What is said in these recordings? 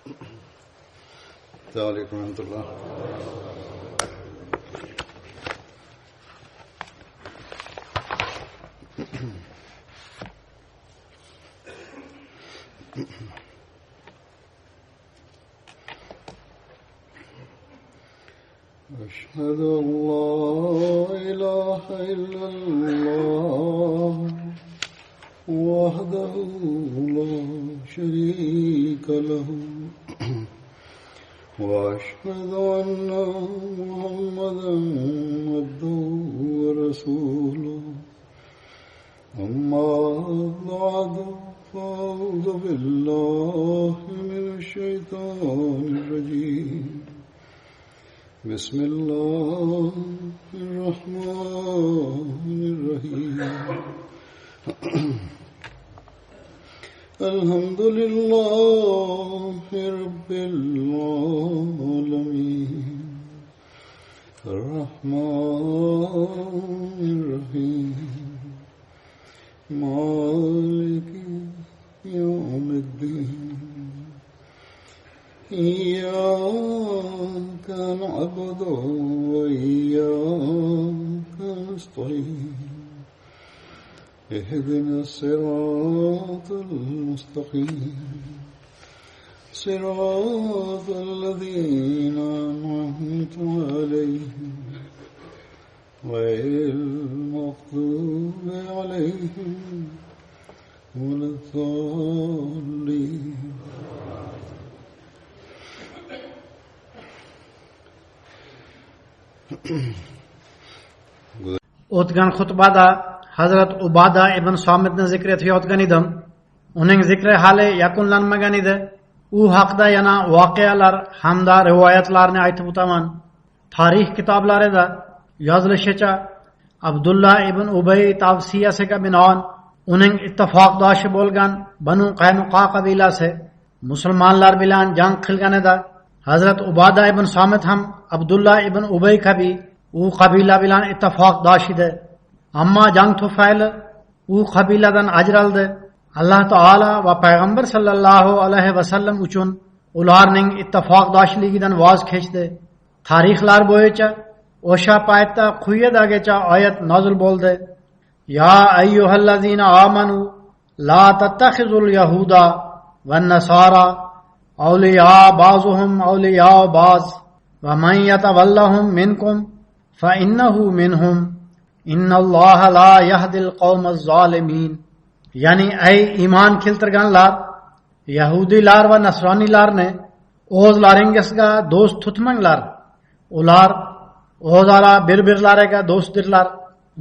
Assalamualaikum warahmatullahi أشهد أن لا إله إلا الله وحده لا شريك له وأشهد أن محمدا عبده ورسوله أما بعد فأعوذ بالله من الشيطان الرجيم بسم الله الرحمن الرحيم الحمد لله رب العالمين الرحمن الرحيم مالك يوم الدين إياك نعبد وإياك نستعين اهدنا الصراط المستقيم صراط الذين أنعمت عليهم غير المغضوب عليهم ولا الضالين. O'tgan xutbada Hazrat Ubada ibn Somitni zikr etayotgan edim. Uning zikri hali yakunlanmagan edi. U haqida yana voqealar hamda rivoyatlarni aytib o'taman. Tarix kitoblarida yozilishicha Abdullah ibn Ubay tavsiyasiga binoan uning ittifoqdoshi bo'lgan Banu Qaynuqa qabilasi musulmonlar bilan jang qilganida Hazrat Ubada ibn Somit ham Abdullah ibn Ubay kabi u qabila bilan ittifoqdosh edi. Ammo jang tufayli u qabiladan ajraldi. Alloh taolo va payg'ambar sallallohu alayhi vasallam uchun ularning ittifoqdoshligidan voz kechdi. Tarixlar bo'yicha o'sha paytda quyidagicha oyat nozil bo'ldi. Ya ayyuhallazina amanu la tattakhizul yahuda wan nasara awliya ba'zuhum awliya ba'z va man yatawallahum minkum fa innahu minhum innalloha la yahdil qawmaz zolimin. Ya'ni ey iymon keltirganlar, yahudiylar va nasroniylarni o'zlaringizga do'st tutmanglar. Ular o'zaro bir-birlariga do'stdirlar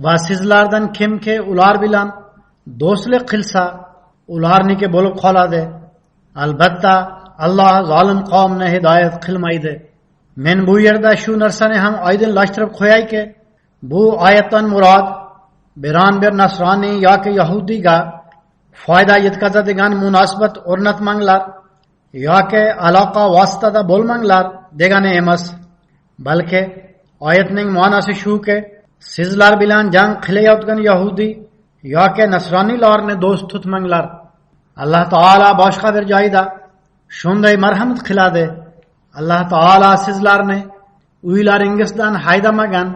va sizlardan kimki ular bilan do'stlik qilsa, ularniki bo'lib qoladi. Albatta, Alloh zolim qavmni hidoyat qilmaydi. Men bu yerda shu narsani ham oydinlashtirib qo'yayki, bu oyatdan murod biron bir nasroniy yoki yahudiyga foyda yetkazadigan munosabat o'rnatmanglar yoki aloqa vositada bo'lmanglar degani emas. Balki oyatning ma'nosi shuki, sizlar bilan jang qilayotgan yahudiy yoki nasroniylarni do'st tutmanglar. Alloh taolo boshqa bir joyda shunday marhamat qiladi. Alloh taolo sizlarni uylaringizdan haydamagan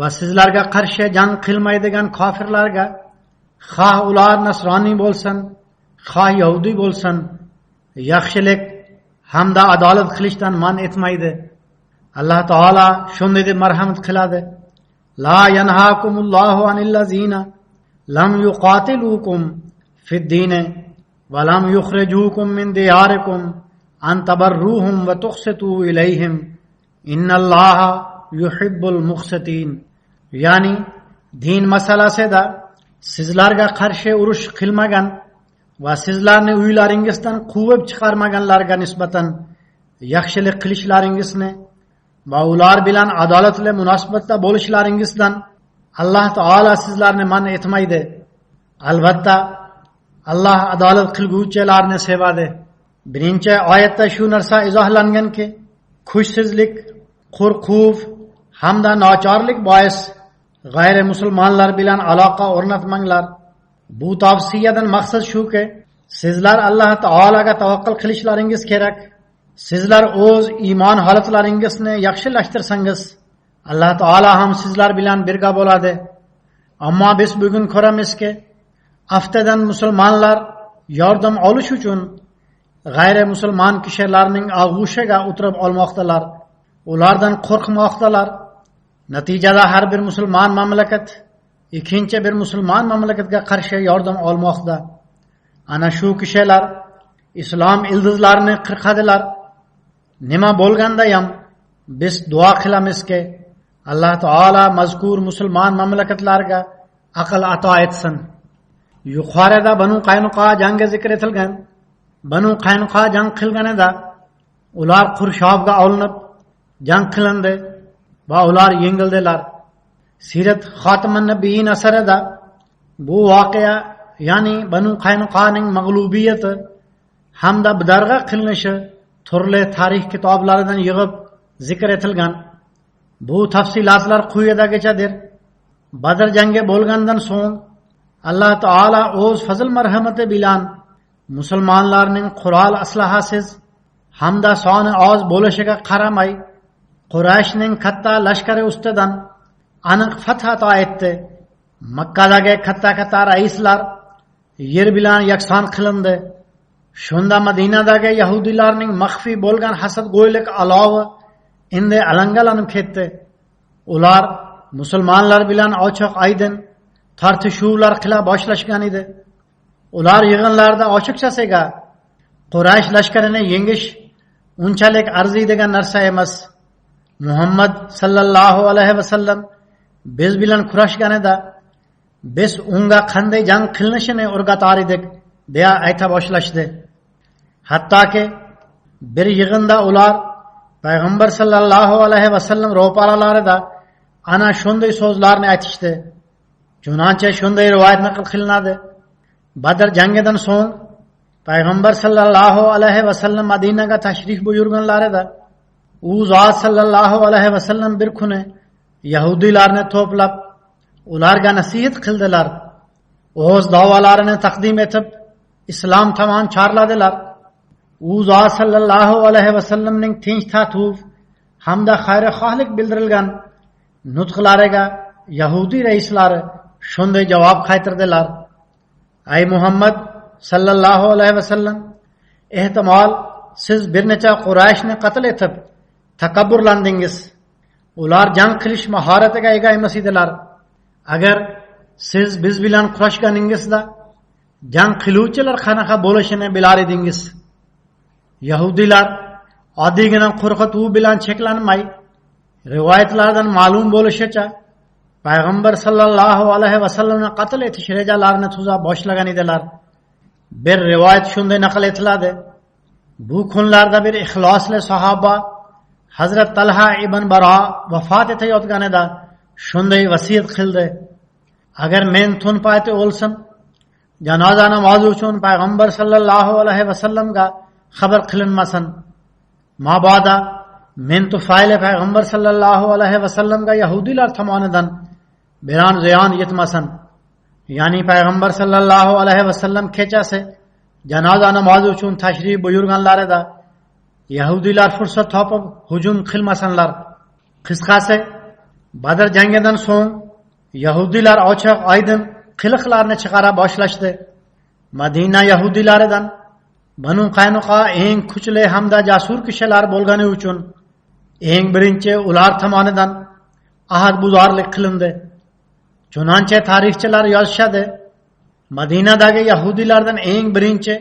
va sizlarga qarshi jang qilmaydigan kofirlarga, xoh ular nasroniy bo'lsin, xoh yahudiy bo'lsin, yaxshilik hamda adolat qilishdan man etmaydi. Alloh taolo shunday deb marhamat qiladi. La yanhaakumullohu anillazina lam yuqatilukum fid-din va lam yukhrijukum min diyarikum an tabarruhum va tuqsitu ilayhim innalloha yuhibbul muqsitin. Ya'ni din masalasida sizlarga qarshi urush qilmagan va sizlarni uylaringizdan quvib chiqarmaganlarga nisbatan yaxshilik qilishlaringizni va ular bilan adolatli munosabatda bo'lishlaringizdan Alloh taolo sizlarni man etmaydi. Albatta, Alloh adolat qilguvchilarni sevadi. Birinchi oyatda shu narsa izohlanganki, kuchsizlik, qo'rquv hamda nochorlik bois g'ayri musulmonlar bilan aloqa o'rnatmanglar. Bu tavsiyadan maqsad shuki, sizlar Alloh taolaga tavakkal qilishlaringiz kerak sizlar o'z iymon holatlaringizni yaxshilashtirsangiz Alloh taolo ham sizlar bilan birga bo'ladi. Ammo biz bugun ko'ramizki, aftadan musulmonlar yordam olish uchun g'ayri musulmon kishilarning ag'ushiga o'tirib olmoqdalar. Ulardan qo'rqmoqdalar. Natijada har bir musulmon mamlakat ikkinchi bir musulmon mamlakatga qarshi yordam olmoqda. Ana shu kishilar islom ildizlarini qirqadilar. Nima bo'lganda ham biz duo qilamizki, Alloh taolo mazkur musulmon mamlakatlarga aql ato etsin. Yuqorida Banu Qaynuqa jangi zikr etilgan. Banu Qaynuqa jang qilganida ular Qurshovga olinib jang qilindi va ular yengildilar. Sirat Xotimun Nabiyyin asarida bu voqea, ya'ni Banu Qaynuqaning mag'lubiyati hamda bidarg'a qilinishi turli tarix kitoblaridan yig'ib zikr etilgan. Bu tafsilotlar quyidagichadir. Badr jangi bo'lgandan so'ng Alloh taolo o'z fazl marhamati bilan musulmonlarning qurol aslahasiz hamda soni oz bo'lishiga qaramay Qurayshning katta lashkari ustidan aniq fath ato etdi. Makkadagi katta raislar yer bilan yakson qilindi. Shunda Madinadagi yahudiylarning maxfiy bo'lgan hasadgo'ylik alovi endi alangalanib ketdi. Ular musulmonlar bilan ochiq aydin tortishuvlar qila boshlashgan edi. Ular yig'inlarda ochiqchasiga Quraysh lashkarini yengish unchalik arziydigan narsa emas. Muhammad sallallohu alayhi vasallam biz bilan kurashganida biz unga qanday jang qilinishini o'rgatar edik deya ayta boshlashdi. Hattoki bir yig'inda ular payg'ambar sallallohu alayhi vasallam ro'paralarida ana shunday so'zlarni aytishdi. Chunonchi shunday rivoyat naql qilinadi. Badr jangidan so'ng payg'ambar sallallohu alayhi vasallam Madinaga tashrif buyurganlarida u zot sallallohu alayhi vasallam bir kuni yahudiylarni to'plab ularga nasihat qildilar. O'z da'volarini taqdim etib islom tomon chorladilar. U zot sallallohu alayhi vasallamning tinch tatuf hamda xayrixohlik bildirilgan nutqlariga yahudiy raislari shunday javob qaytardilar: Ey Muhammad sallallohu alayhi vasallam, ehtimol siz bir necha Qurayshni qatl etib takabburlandingiz. Ular jang qilish mahoratiga ega emas edilar. Agar siz biz bilan kurashganingizda jang qiluvchilar qanaqa bo'lishini bilar edingiz. Yahudiylar oddiygina qo'rqituv bilan cheklanmay, rivoyatlardan ma'lum bo'lishicha payg'ambar sallallohu alayhi vasallamni qatl etish rejalarini tuza boshlagan edilar. Bir rivoyat shunday naql etiladi: bu kunlarda bir ixlosli sahoba Hazrat Talha ibn Baro vafot etayotganida shunday vasiyat qildi: agar men tun payti o'lsam, janoza namozi uchun payg'ambar sallallohu alayhi vasallamga xabar qilinmasin. Mabodo men tufayli payg'ambar sallallohu alayhi vasallamga yahudiylar tomonidan biron ziyon yetmasin. Ya'ni payg'ambar sallallohu alayhi vasallam kechasi janoza namozi uchun tashrif buyurganlarida yahudiylar fursat topib hujum qilmasinlar. Qisqasi, Badr jangidan so'ng yahudiylar ochiq aydin qiliqlarni chiqara boshlashdi. Madina yahudiylaridan Banu Qaynuqa eng kuchli hamda jasur kishilar bo'lgani uchun eng birinchi ular tomonidan ahadbuzorlik qilindi. Chunonchi tarixchilar yozishadi, Madinadagi yahudiylardan eng birinchi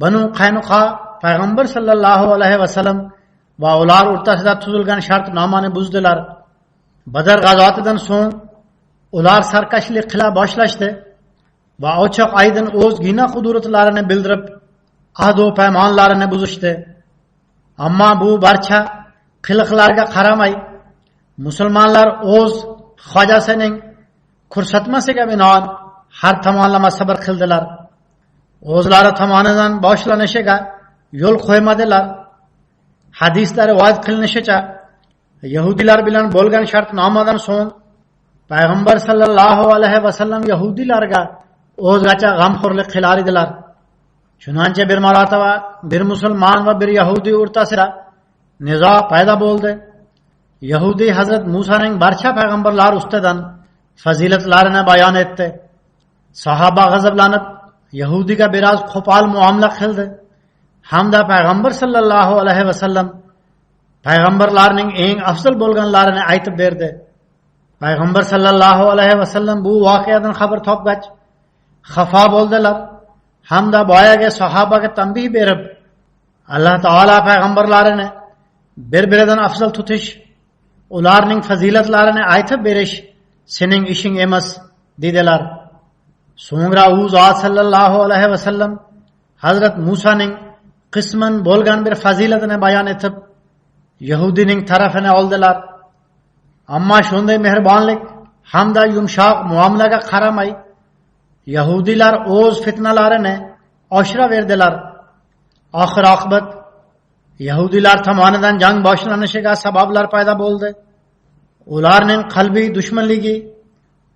Banu Qaynuqa payg'ambar sallallohu alayhi vasallam va ular o'rtasida tuzilgan shartnomani buzdilar. Badr g'azotidan so'ng ular sarkashlik qila boshlashdi va ochiq aydin o'z gina qudratlarini bildirib ahdu paymonlarini buzishdi. Ammo bu barcha qiliqlarga qaramay musulmonlar o'z hojasining ko'rsatmasiga binoan har tomonlama sabr qildilar. O'zlari tomonidan boshlanishiga yo'l qo'ymadilar. Hadisda rivoyat qilinishicha, yahudiylar bilan bo'lgan shartnomadan so'ng payg'ambar sallallohu alayhi vasallam yahudiylarga o'zgacha g'amxo'rlik qilar edilar. Chunonchi bir marotaba bir musulmon va bir yahudiy o'rtasida nizo paydo bo'ldi. Yahudiy Hazrat Musaning barcha payg'ambarlar ustidan fazilatlarini bayon etdi. Sahoba g'azablanib Yahudiga biroz qo'pol muomala qildi. Hamda payg'ambar sallallohu alayhi vasallam payg'ambarlarning eng afzal bo'lganlarini aytib berdi. Payg'ambar sallallohu alayhi vasallam bu voqeadan xabar topgach xafa bo'ldilar. Hamda boyaga sahobaga tanbih berib, Alloh taolo payg'ambarlarini bir-biridan afzal tutish, ularning fazilatlarini aytib berish sening ishing emas dedilar. So'ngra u zot sallallohu alayhi vasallam Hazrat Musaning qisman bo'lgan bir fazilatini bayon etib, Yahudining tarafini oldilar. Ammo shunday mehribonlik hamda yumshoq muomalaga qaramay, Yahudilar o'z fitnalarini oshiraverdilar. Oxir oqibat Yahudilar tomonidan jang boshlanishiga sabablar paydo bo'ldi. Ularning qalbiy dushmanligi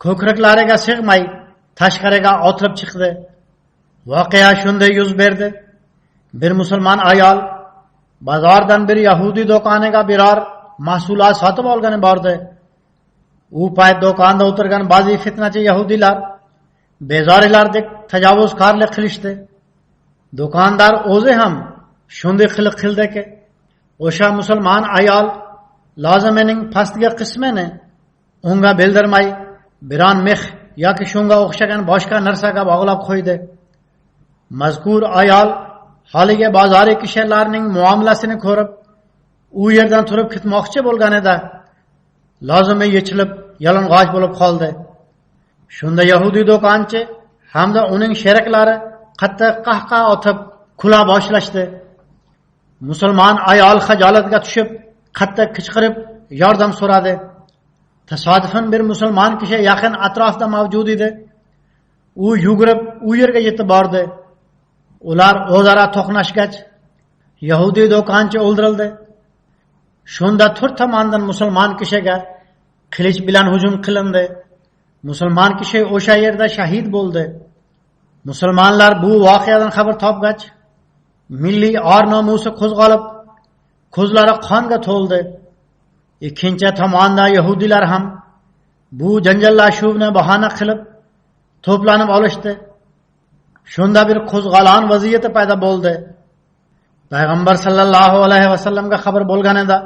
ko'kraklariga sig'may tashqariga otilib chiqdi. Voqea shunday yuz berdi. Bir musulmon ayol bozordan bir yahudiy do'koniga biror mahsulot sotib olgani bordi. U payt do'konda o'tirgan ba'zi fitnachi yahudiylar bezorilardek tajovuzkorlik qilishdi. Do'kondor o'zi ham shunday qildiki, o'sha musulmon ayol lozimining pastki qismini unga bildirmay biron mix yoki shunga o'xshagan boshqa narsaga bog'lab qo'ydi. Mazkur ayol holiga bozoriy kishilarning muomalasini ko'rib, u yerdan turib ketmoqchi bo'lganida lozimi yechilib yalang'och bo'lib qoldi. Shunda yahudiy do'konchi hamda uning sheriklari qattiq qahqaha otib kula boshlashdi. Musulmon ayol hajolatga tushib, qattiq qichqirib yordam so'radi. Tasodifan bir musulmon kishi yaqin atrofda mavjud edi. U yugurib u yerga yetib bordi. Ular o'zaro to'qnashgach, yahudiy do'konchi o'ldirildi. Shunda to'rt tomondan musulmon kishiga qilich bilan hujum qilindi. Musulmon kishi o'sha yerda shahid bo'ldi. Musulmonlar bu voqeadan xabar topgach, milliy or-nomusi qo'zg'alib, ko'zlari qonga to'ldi. Ikkinchi tomonda yahudiylar ham bu janjallashuvni bahona qilib to'planib olishdi. Shunda bir qo'zg'alon vaziyati paydo bo'ldi. Payg'ambar sallallohu alayhi vasallamga xabar bo'lganida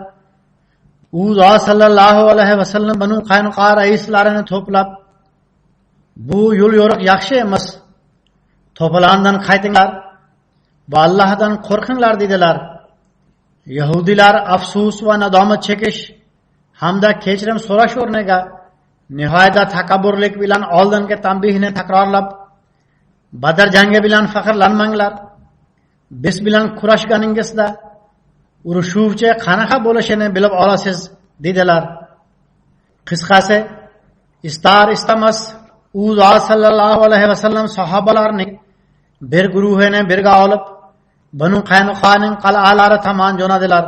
u zot sallallohu alayhi vasallam Banu Qaynuqa raislarini to'plab, bu yo'l yo'riq yaxshi emas. To'plandan qaytinglar va Allohdan qo'rqinglar dedilar. Yahudilar afsus va nadomat chekish hamda kechirim so'rash o'rniga nihoyatda takabburlik bilan oldingi tanbihni takrorlab, Badr jangi bilan faxrlanmanglar. Biz bilan kurashganingizda urushuvchi qanaqa bo'lishini bilib olasiz dedilar. Qisqasi, istar istamas u zot sallallohu alayhi vasallam sahobalarning bir guruhini birga olib Banu Qaynuqaning qal'alari tomon jo'nadilar.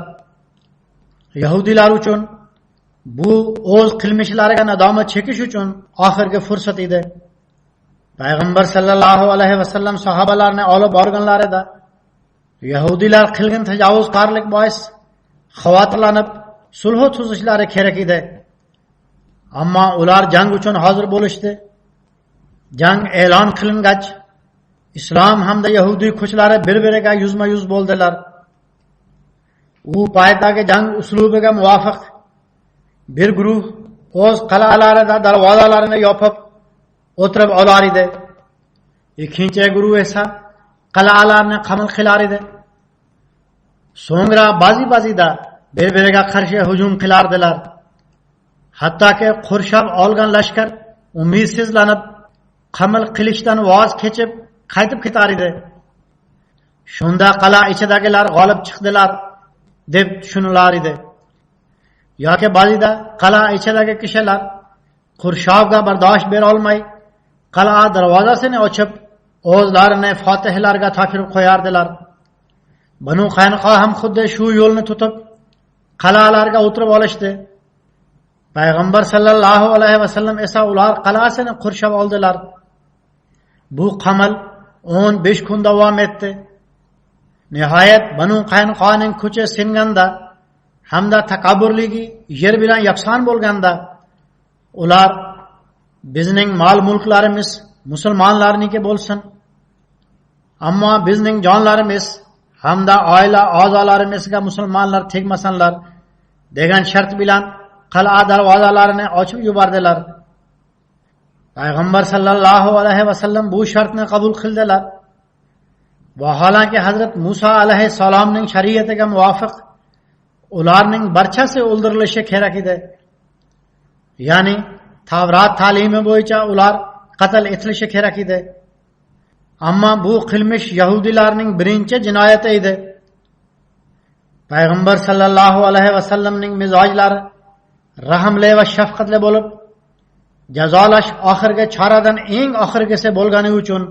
Yahudilar uchun bu o'z qilmishlariga nadomat chekish uchun oxirgi fursat edi. Payg'ambar sallallohu alayhi vasallam sahobalarni olib borganlarida Yahudilar qilgan tajovuzkorlik bois xavotirlanib sulh tuzishlari kerak edi. Ammo ular jang uchun hozir bo'lishdi. Jang e'lon qilingach, Islom hamda yahudiy kuchlari bir-biriga yuzma-yuz bo'ldilar. U paytdagi jang uslubiga muvofiq bir guruh o'z qal'alarida darvozalarini yopib o'tirib olar edi. Ikkinchi guruh esa qal'alarni qamal qilar edi. So'ngra ba'zi-ba'zida bir-biriga qarshi hujum qilardilar. Hattoki qurshab olgan lashkar umidsizlanib qamal qilishdan voz kechib qaytib ketar edi. Shunda qal'a ichidagilar g'olib chiqdilar deb tushunilar edi. Yoki ba'zida qal'a ichidagi kishilar qurshovga bardosh bera olmay qal'a darvozasini ochib o'zlarini fotihlarga topshirib qo'yardilar. Banu Qaynuqa ham xuddi shu yo'lni tutib qal'alarga o'tirib olishdi. Payg'ambar sallallohu alayhi vasallam esa ular qal'asini qurshab oldilar. Bu qamal 15 kun davom etdi. Nihoyat Banu Qaynuqoning kuchi singanda hamda takabburligi yer bilan yakson bo'lganda ular bizning mol mulklarimiz musulmonlarniki bo'lsin, ammo bizning jonlarimiz hamda oila a'zolarimizga musulmonlar tegmasinlar degan shart bilan qal'a darvozalarini ochib yubordilar. Payg'ambar sallallohu alayhi vasallam bu shartni qabul qildilar. Vaholanki Hazrat Musa alayhissalomning shariatiga muvofiq ularning barchasi o'ldirilishi kerak edi. Ya'ni Tavrat ta'limi bo'yicha ular qatl etilishi kerak edi. Ammo bu qilmish Yahudilarning birinchi jinoyati edi. Payg'ambar sallallohu alayhi vasallamning mizojlari rahmli va shafqatli bo'lib, jazolash oxirgi choradan eng oxirgisi bo'lgani uchun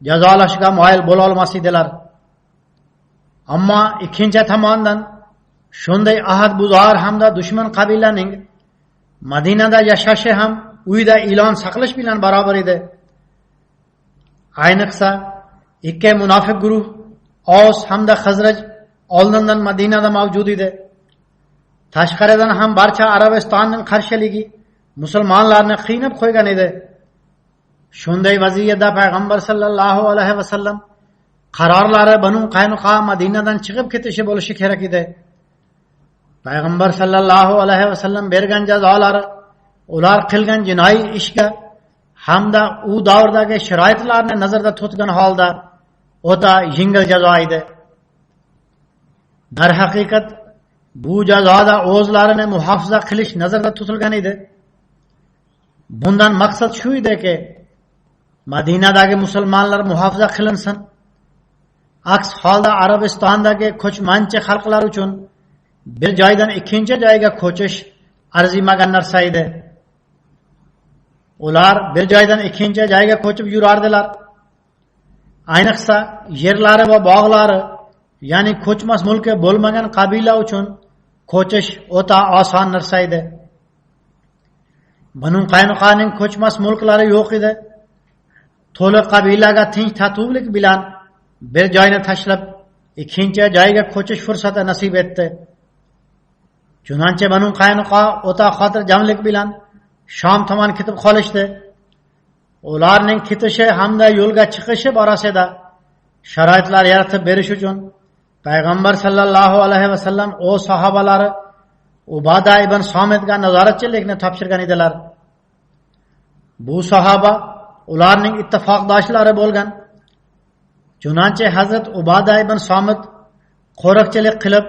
jazolashga moyil bo'la olmas edilar. Ammo ikkinchi tomondan shunday ahad buzar hamda dushman qabilaning Madinada yashashi ham uyda e'lon saqlash bilan barobar edi. Ayniqsa ikki munofiq guruh Aws hamda Xazraj oldindan Madinada mavjud edi. Tashqaridan ham barcha Arabistonning qarshiligi musulmonlarni qiynab qo'ygan edi. Shunday vaziyatda Payg'ambar sallallohu alayhi vasallam qarorlari Banu Qaynuqa Madinadan chiqib ketishi bo'lishi kerak edi. Payg'ambar sallallohu alayhi vasallam bergan jazolari ular qilgan jinoiy ishga hamda u davrdagi sharoitlarni nazarda tutgan holda o'ta yengil jazo edi. Darhaqiqat bu jazoda o'zlarini muhofaza qilish nazarda tutilgan edi. Bundan maqsad shu ediki, Madinadagi musulmonlar muhofaza qilinsin. Aks holda Arabistondagi ko'chmanchi xalqlar uchun bir joydan ikkinchi joyga ko'chish arzimagan narsa edi. Ular bir joydan ikkinchi joyga ko'chib yurardilar. Ayniqsa yerlari va bog'lari, ya'ni ko'chmas mulki bo'lmagan qabila uchun ko'chish o'ta oson narsa edi. Banu Qaynuqaning ko'chmas mulklari yo'q edi. To'liq qabilaga tinch tatuvlik bilan bir joyni tashlab ikkinchi joyga ko'chish fursati nasib etdi. Chunonchi Banu Qaynuqa o'ta xotirjamlik bilan Shom tomon ketib qolishdi. Ularning ketishi hamda yo'lga chiqishi borasida sharoitlar yaratib berish uchun Payg'ambar sallallohu alayhi vasallam o'z sahobalari Ubada ibn Somitga nazoratchilikni topshirgan edilar. Bu sahoba ularning ittifoqdoshlari bo'lgan. Chunonchi Hazrat Ubada ibn Somit qo'riqchilik qilib,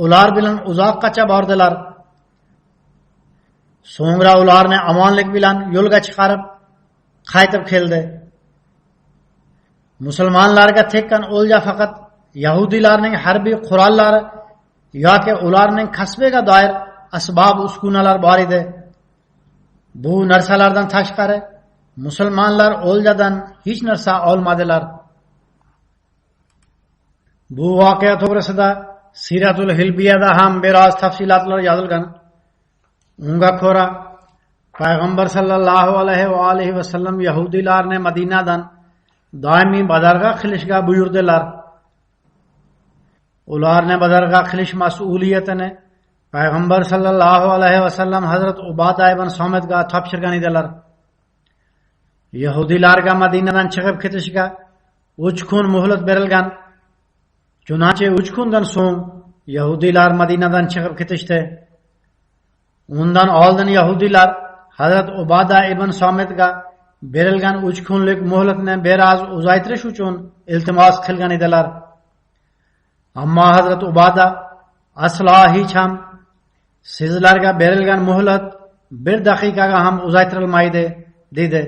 ular bilan uzoqqacha bordilar. So'ngra ularni omonlik bilan yo'lga chiqarib qaytib keldi. Musulmonlarga tekkan o'lja faqat Yahudilarning harbiy qurollari yoki ularning kasbiga doir asbob uskunalar bor edi. Bu narsalardan tashqari musulmonlar o'ljadan hech narsa olmadilar. Bu voqea to'g'risida Siratul Hilbiyada ham biroz tafsilotlar yozilgan. Unga ko'ra Payg'ambar sallallohu alayhi va alihi vasallam Yahudilarni Madinadan doimiy badarg'a qilishga buyurdilar. Ularni badarg'a qilish mas'uliyatini Payg'ambar sallallohu alayhi vasallam Hazrat Ubada ibn Somitga topshirgan edilar. Yahudilarga Madinadan chiqib ketishga 3 kun muhlat berilgan. Chunonchi 3 kundan so'ng Yahudilar Madinadan chiqib ketishdi. Undan oldin Yahudilar Hazrat Ubada ibn Somitga berilgan 3 kunlik muhlatni biroz uzaytirish uchun iltimos qilgan edilar. Ammo Hazrat Ubada aslo hech ham sizlarga berilgan muhlat 1 daqiqaga ham uzaytirilmaydi dedi.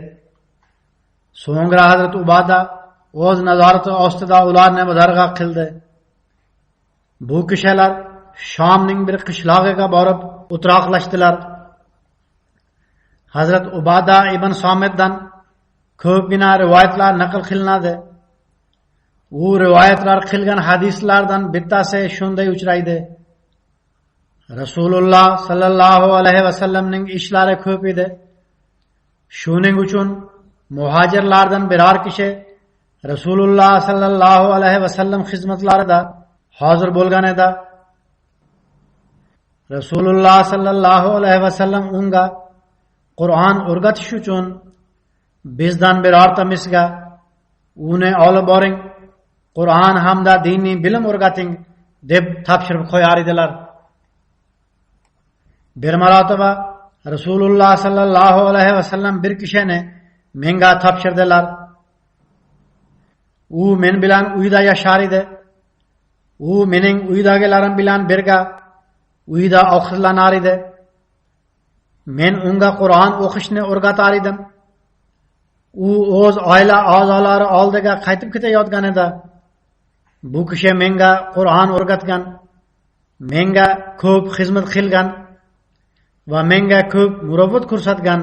So'ngra Hazrat Ubada o'z nazorati ostida ularni badarg'a qildi. Bu kishilar Shomning bir qishlog'iga borib o'tiroqlashdilar. Hazrat Ubada ibn Somitdan ko'pgina rivoyatlar naql qilinadi. U rivoyatlar qilgan hadislardan bittasi shunday uchraydi. Rasululloh sallallohu alayhi vasallamning ishlari ko'p edi. Shuning uchun muhojirlardan biror kishi Rasululloh sallallohu alayhi vasallam xizmatlarida hozir bo'lgan edi. Rasululloh sallallohu alayhi vasallam unga Qur'on o'rgatish uchun bizdan birorta misga uni olib boring, Qur'on hamda diniy bilim o'rgating deb topshirib qo'yar edilar. Bir marotaba Rasululloh sallallohu alayhi vasallam bir kishini menga topshirdilar. U men bilan uyda yashar edi. U mening uydagilarim bilan birga uyda ovqatlanar edi. Men unga Qur'on o'qishni o'rgatar edim. U o'z oila a'zolari oldiga qaytib ketayotgan edi. Bu kishi menga Qur'on o'rgatgan, menga ko'p xizmat qilgan va menga ko'p muruvvat ko'rsatgan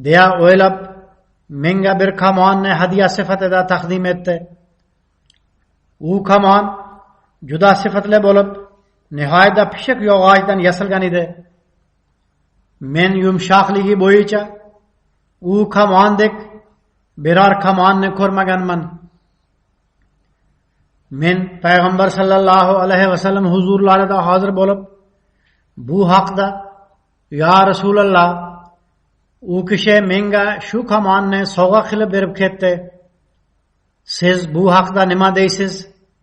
deya o'ylab menga bir kamonni hadiya sifatida taqdim etdi. U kamon juda sifatli bo'lib, nihoyatda pishiq yog'ochdan yasalgan edi. Men yumshoqligi bo'yicha u kamondek biror kamonni ko'rmaganman. Men payg'ambar sallallohu alayhi vasallam huzurlarida hozir bo'lib, bu haqda "Ya Rasululloh, u kishi menga shu kamonni sovg'a qilib berib ketdi. Siz bu haqda nima deysiz?"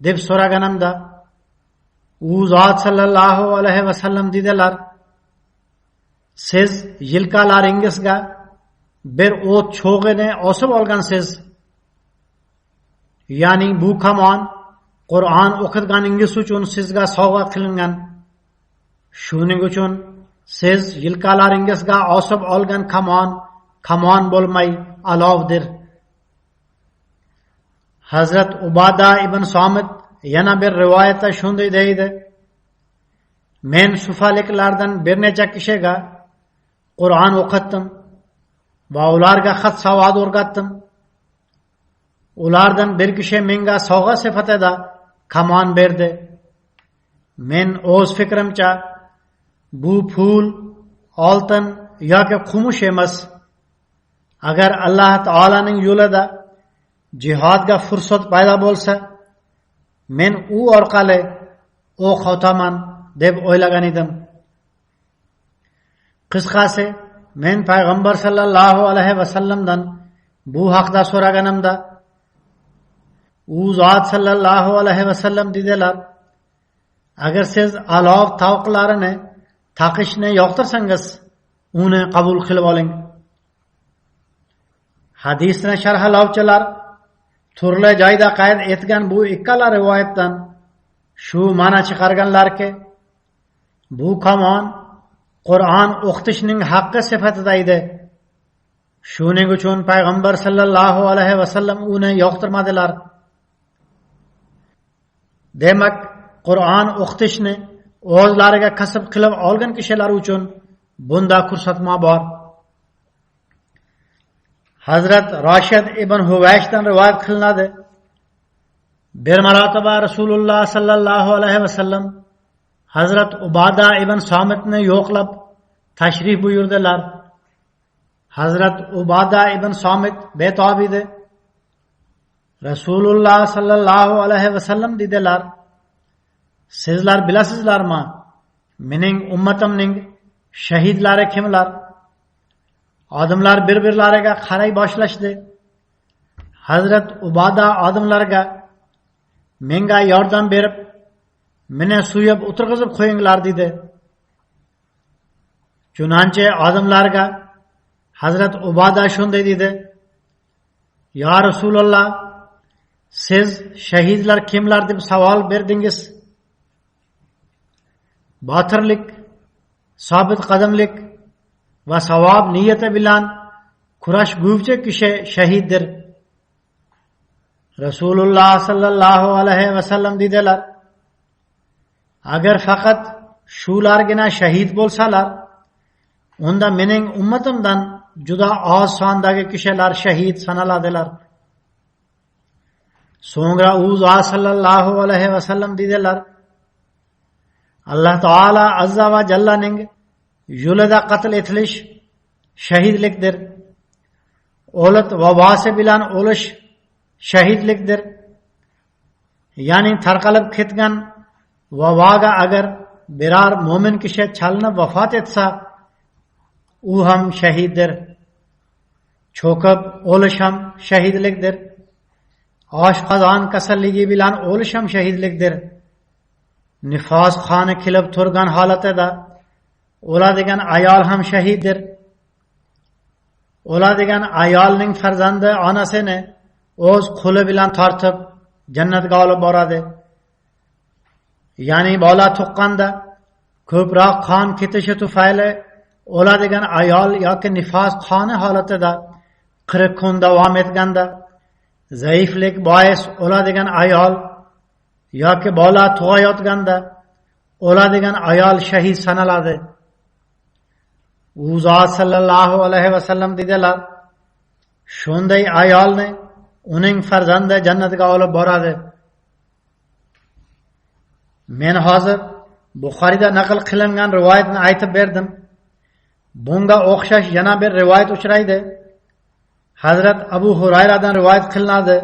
deb so'raganimda, u zot sallallohu alayhi vasallam dedilar: "Siz yilkalaringizga bir o't cho'g'ini osib olgansiz. Ya'ni bu kamon Qur'on o'qitganingiz uchun sizga sovg'a qilingan. Shuning uchun siz yilkalaringizga osib olgan kamon bo'lmay alovdir." Hazrat Ubada ibn Somit yana bir rivoyatda shunday deydi: "Men sufaliklardan bir necha kishiga Qur'on o'qitdim va ularga xat savod o'rgatdim. Ulardan bir kishi menga sovg'a sifatida kamon berdi. Men o'z fikrimcha bu pul, oltin yoki kumush emas. Agar Alloh taolaning yo'lida jihodga fursat paydo bo'lsa, men u orqali o'q otaman deb o'ylagan edim." Qisqasi, men payg'ambar sallallohu alayhi vasallamdan bu haqda so'raganimda, u zot sallallohu alayhi vasallam dedilar: "Agar siz alov tovuqlarini taqishni yoqtirsangiz, uni qabul qilib oling." Hadisni sharhlovchilar turli joyda qayd etgan bu ikkala rivoyatdan shu ma'no chiqarganlarki, bu kamon Qur'on o'qitishning haqqi sifatida edi. Shuning uchun payg'ambar sallallohu alayhi vasallam uni yoqtirmadilar. Demak, Qur'on o'qitishni o'zlariga kasb qilib olgan kishilar uchun bunda ko'rsatma bor. Hazrat Rashid ibn Huvayshdan rivoyat qilinadi. Bir marotaba Rasululloh sallallohu alayhi vasallam Hazrat Ubada ibn Somitni yo'qlab tashrif buyurdilar. Hazrat Ubada ibn Somit betob edi. Rasululloh sallallohu alayhi vasallam dedilar: "Sizlar bilasizlarmi, mening ummatimning shahidlari kimlar?" Odamlar bir-birlariga qaray boshlashdi. Hazrat Ubada odamlarga: "Menga yordam berib, meni suyib o'tirg'izib qo'yinglar" dedi. Chunonchi odamlarga Hazrat Ubada shunday dedi: "Ya Rasululloh, siz shahidlar kimlar deb savol berdingiz. Botirlik, sobit qadamlik va savob niyati bilan kurashguvchi kishi shahiddir." Rasululloh sallallohu alayhi vasallam dedilar: "Agar faqat shulargina shahid bo'lsalar, unda mening ummatimdan juda oz sondagi kishilar shahid sanaladilar." So'ngra u zot sallallohu alayhi vasallam dedilar: "Alloh taolo azza va jallaning yo'lida qatl etilish shahidlikdir. O'lit vabosi bilan o'lish shahidlikdir. Ya'ni tarqalib ketgan vaboga agar biror mo'min kishi chalinib vafot etsa, u ham shahiddir. Cho'kib o'lish ham shahidlikdir. Oshqozon kasalligi bilan o'lish ham shahidlikdir. Nifos qoni kelib turgan holatida o'ladigan ayol ham shahiddir. O'ladigan ayolning farzandi onasini o'z qo'li bilan tortib jannatga olib boradi. Ya'ni bola tuqqanda ko'proq qon ketishi tufayli o'ladigan ayol yoki nifos qoni holatida 40 kun davom etganda, zaiflik bois o'ladigan ayol yoki bola tug'ayotganda o'ladigan ayol shahid sanaladi. U zot sallallohu alayhi vasallam dedilar, shunday ayolni uning farzandi jannatga olib boradi. Men hozir Buxoriyda naql qilingan rivoyatni aytib berdim. Bunga o'xshash yana bir rivoyat uchraydi. Hazrat Abu Hurayradan rivoyat qilinadi.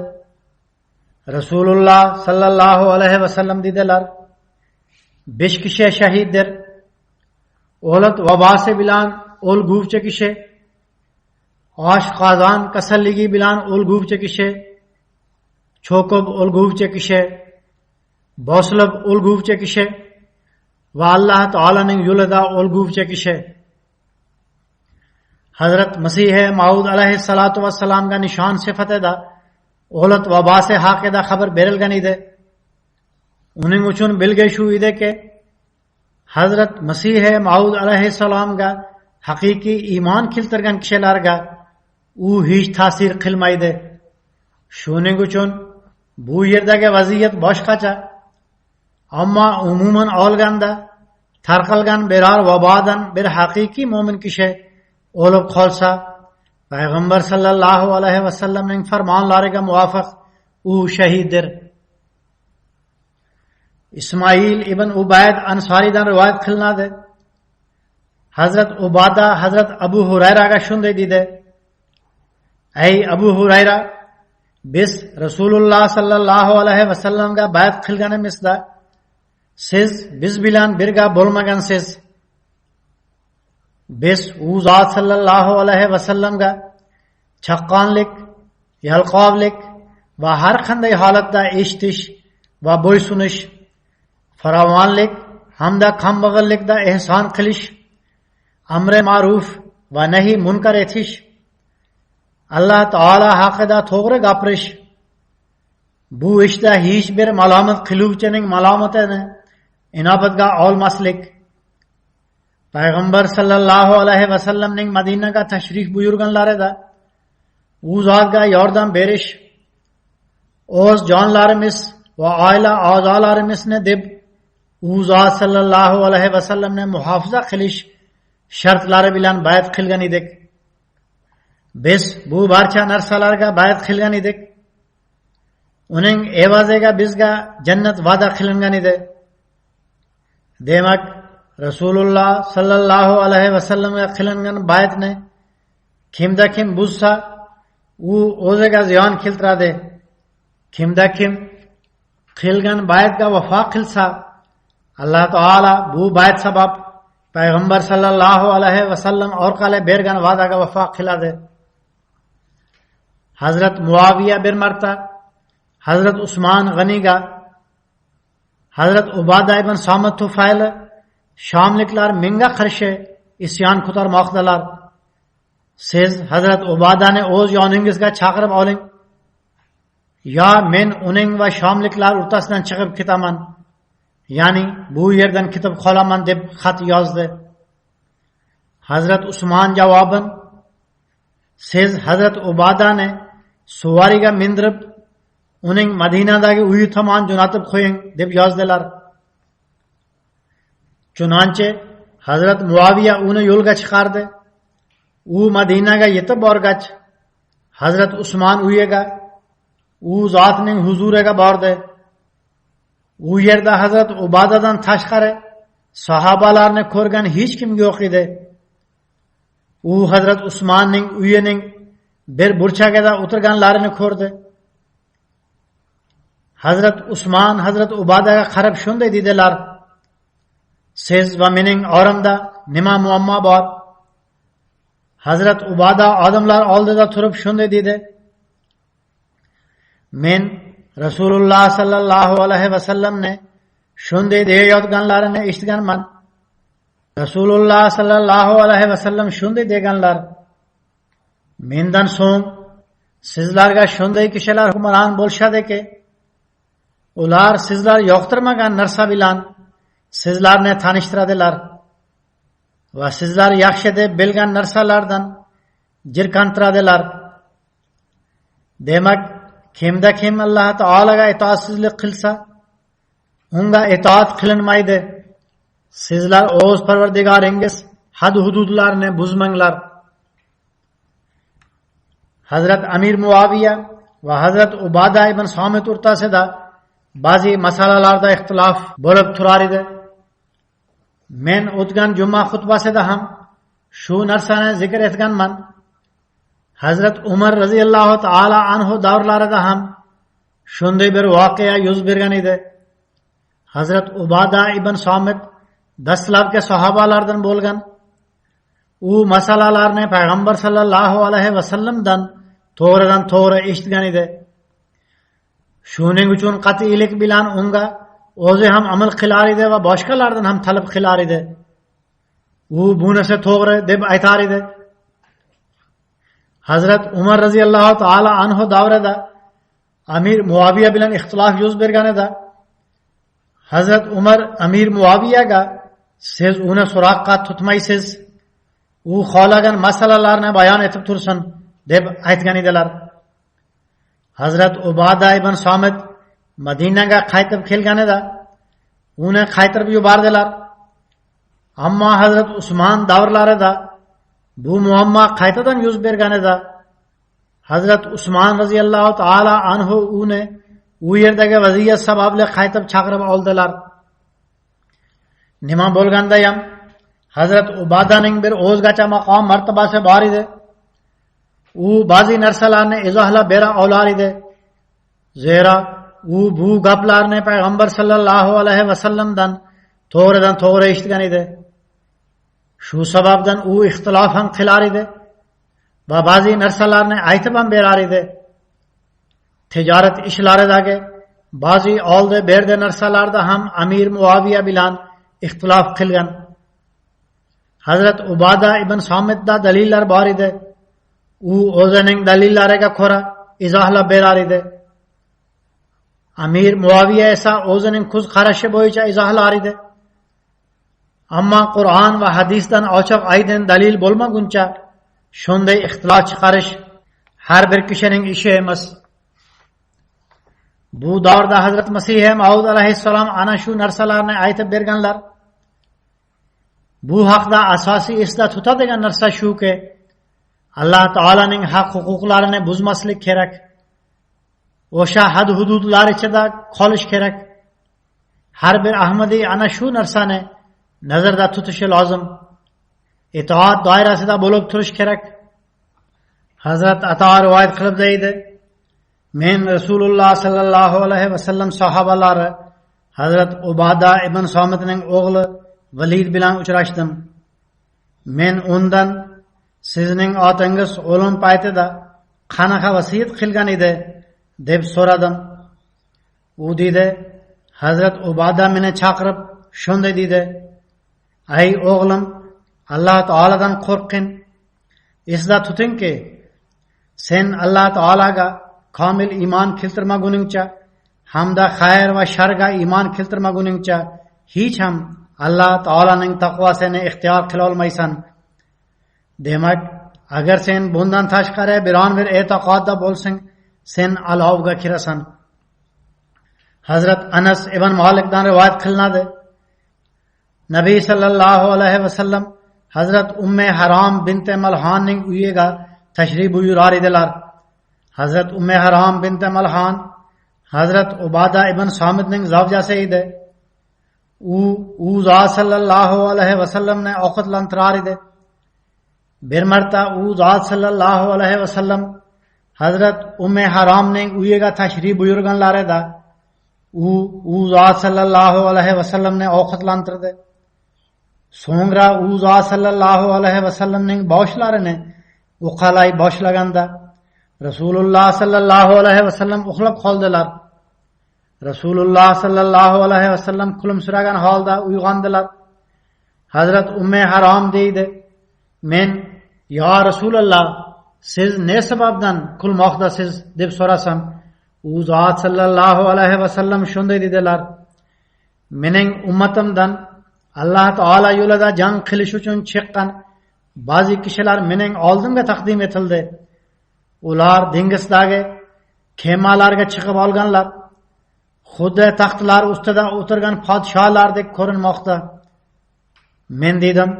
Rasululloh sallallohu alayhi vasallam dedilar, 5 kishi shahiddir. O'lat vabosi bilan o'lguvchi kishi, oshqozon kasalligi bilan o'lguvchi kishi, cho'kib o'lguvchi kishi, bosilib o'lguvchi kishi va Alloh taolaning yo'lida o'lguvchi kishi. Hazrat Masih Maud alayhissalatu vassalamga nishon sifatida o'lat vabosi haqida xabar berilgan edi. Uning uchun belgi shu ediki, Hazrat Masih Maud alayhissalomga haqiqiy iymon keltirgan kishilarga u hech ta'sir qilmaydi. Shuning uchun bu yerdagi vaziyat boshqacha. Ammo umuman olganda tarqalgan biror vabodan bir haqiqiy mo'min kishi o'lib qolsa, payg'ambar sallallohu alayhi vasallamning farmonlariga muvofiq u shahiddir. Ismoil ibn Ubayd Ansoridan rivoyat qilinadi. Hazrat Ubada Hazrat Abu Hurayraga shunday dedi: Ey Abu Hurayra, biz Rasululloh sallallohu alayhi vasallamga bay'at qilganimizda siz biz bilan birga bo'lmagansiz. Biz u zot sallallohu alayhi vasallamga chaqqonlik, yalqovlik va har qanday holatda eshitish va bo'ysunish, farovonlik hamda kambag'allikda ehson qilish, amri ma'ruf va nahi munkar etish, Alloh taolo haqida to'g'ri gapirish, bu ishda hech bir malomat qiluvchining malomatini inobatga olmaslik, payg'ambar sallallohu alayhi vasallamning Madinaga tashrif buyurganlarida u zotga yordam berish, o'z jonlarimiz va oila a'zolarimizni deb u zot sallallohu alayhi vasallamni muhofaza qilish shartlari bilan bay'at qilgan edik. Biz bu barcha narsalarga bay'at qilgan edik. Uning evaziga bizga jannat va'da qilingan edi. Demak, Rasululloh sallallohu alayhi vasallamga qilingan bay'atni kimda kim buzsa, u o'ziga ziyon keltiradi. Kimda kim qilgan bay'atga vafo qilsa, Alloh taolo bu bay'at sabab payg'ambar sallallohu alayhi vasallam orqali bergan va'daga vafo qiladi. Hazrat Muaviya bir marta Hazrat Usmon G'aniga Hazrat Ubada ibn Somit tufayli Shomliklar menga qarshi isyon ko'tarmoqdalar. Siz Hazrat Ubadani o'z yoningizga chaqirib oling, yo men uning va Shomliklar o'rtasidan chiqib ketaman, ya'ni bu yerdan ketib qolaman deb xat yozdi. Hazrat Usmon javoban, siz Hazrat Ubadani suvariga mindirib uning Madinadagi uyi tomon jo'natib qo'ying deb yozdilar. Chunonchi Hazrat Muaviya uni yo'lga chiqardi. U Madinaga yetib borgach, Hazrat Usmon uyiga, u zotning huzuriga bordi. U yerda Hazrat Ubadadan tashqari sahobalarni ko'rgan hech kim yo'q edi. U Hazrat Usmonning uyining bir burchagida o'tirganlarini ko'rdi. Hazrat Usmon Hazrat Ubadaga qarab shunday dedilar: "Siz va mening oramda nima muammo bor?" Hazrat Ubada odamlar oldida turib shunday dedi: "Men Rasululloh sallallohu alayhi vasallamni shunday deyayotganlarini eshitganman. Rasululloh sallallohu alayhi vasallam shunday deganlar: mendan so'ng sizlarga shunday kishilar hukmron bo'lishadiki, ular sizlar yoqtirmagan narsa bilan sizlarni tanishtiradilar va sizlar yaxshi deb bilgan narsalardan jirkantiradilar. Demak, kimda kim Alloh taolaga itoatsizlik qilsa, unga itoat qilinmaydi. Sizlar o'z Parvardigoringiz had-hududlarni buzmanglar." Hazrat Amir Muaviya va Hazrat Ubada ibn Somit o'rtasida ba'zi masalalarda ixtilof bo'lib turar edi. Men o'tgan juma xutbasida ham shu narsani zikr etganman. Hazrat Umar radhiyallohu taala anhu davrlarida ham shunday bir voqea yuz bergan edi. Hazrat Ubada ibn Somit dastlabki sahobalardan bo'lgan. U masalalarni payg'ambar sallallohu alayhi vasallamdan to'g'ridan to'g'ri eshitgan edi. Shuning uchun qat'iylik bilan unga o'zi ham amal qilar edi va boshqalardan ham talab qilar edi. U bu narsa to'g'ri deb aytar edi. Hazrat Umar radhiyallohu taala anhu davrida Amir Muaviya bilan ixtilof yuz berganida Hazrat Umar Amir Muaviyaga "Siz uni so'roqqa tutmaysiz, u xohlagan masalalarni bayon etib tursin" deb aytgan edilar. Hazrat Ubada ibn Somit Madinaga qaytib kelganida uni qaytarib yubordilar. Ammo Hazrat Usmon davrlarida bu muammo qaytadan yuz berganida Hazrat Usmon roziyallohu taala anhu uni u yerdagi vaziyat sababli qaytib chaqirib oldilar. Nima bo'lganda ham Hazrat Ubadaning bir o'zgacha maqom martabasi bor edi. U ba'zi narsalarni izohlab bera olar edi. Zero u bu gaplarni payg'ambar sallallohu alayhi vasallamdan to'g'ridan to'g'ri eshitgan edi. Shu sababdan u ixtilof ham qilar edi va ba'zi narsalarni aytib ham berar edi. Tijorat ishlaridagi ba'zi oldi berdi narsalarda ham Amir Muaviya bilan ixtilof qilgan. Hazrat Ubada ibn Somitda dalillar bor edi. U o'zining dalillariga ko'ra izohlab berar edi. Amir Muaviya esa o'zining ko'z qarashi bo'yicha izohlar edi. Ammo Qur'on va hadisdan ochiq aydin dalil bo'lmaguncha shunday ixtilof chiqarish har bir kishining ishi emas. Bu davrda Hazrat Masih Maud alayhissalom ana shu narsalarni aytib berganlar. Bu haqda asosiy esda tutadigan narsa shuki, Alloh taolaning haq huquqlarini buzmaslik kerak. O'sha had hududlar ichida qolish kerak. Har bir ahmadiy ana shu narsani nazarda tutishi lozim. Itoat doirasida bo'lib turish kerak. Hazrat Ato rivoyat qilib deydi: Men Rasululloh sallallohu alayhi vasallam sahobalari Hazrat Ubada ibn Somitning o'g'li Valid bilan uchrashdim. Men undan sizning otangiz o'lim paytida qanaqa vasiyat qilgan edi deb so'radim. U dedi: Hazrat Ubada meni chaqirib shunday dedi: Ey o'g'lim, Alloh taoladan qo'rqing. Esda tutingki, sen Alloh taolaga komil iymon keltirmaguningcha hamda xayr va sharga iymon keltirmaguningcha hech ham Alloh taolaning taqvosini ixtiyor qila olmaysan. Demak, agar sen bundan tashqari biron bir e'tiqodda bo'lsang, sen alovga kirasan. Hazrat Anas ibn Malikdan rivoyat qilinadi. Nabiy sallallohu alayhi vasallam Hazrat Umme Harom binti Malhonning uyiga tashrif buyurar edilar. Hazrat Umme Harom binti Malhon Hazrat Ubada ibn Somitning zavjasi edi. U zot sallallohu alayhi vasallamni ovqatlantirar edi. Bir marta u zot sallallohu alayhi vasallam Hazrat Umme Haromning uyiga tashrif buyurganlarida u zot sallallohu alayhi vasallamni ovqatlantirdi. So'ngra u zot sallallohu alayhi vasallamning boshlarini uqalay boshlaganda Rasululloh sallallohu alayhi vasallam uxlab qoldilar. Rasululloh sallallohu alayhi vasallam kulimsiragan holda uyg'ondilar. Hazrat Umme Harom deydi: "Men, yo Rasululloh, siz ne sababdan kulmoqdasiz?" deb so'rasam, u zot sallallohu alayhi vasallam shunday dedilar: "Mening ummatimdan Alloh taolo yo'lida jang qilish uchun chiqqan ba'zi kishilar mening oldimga taqdim etildi. Ular dengizdagi kemalarga chiqib olganlar. Xuddi taxtlar ustida o'tirgan podsholardek ko'rinmoqda." Men dedim: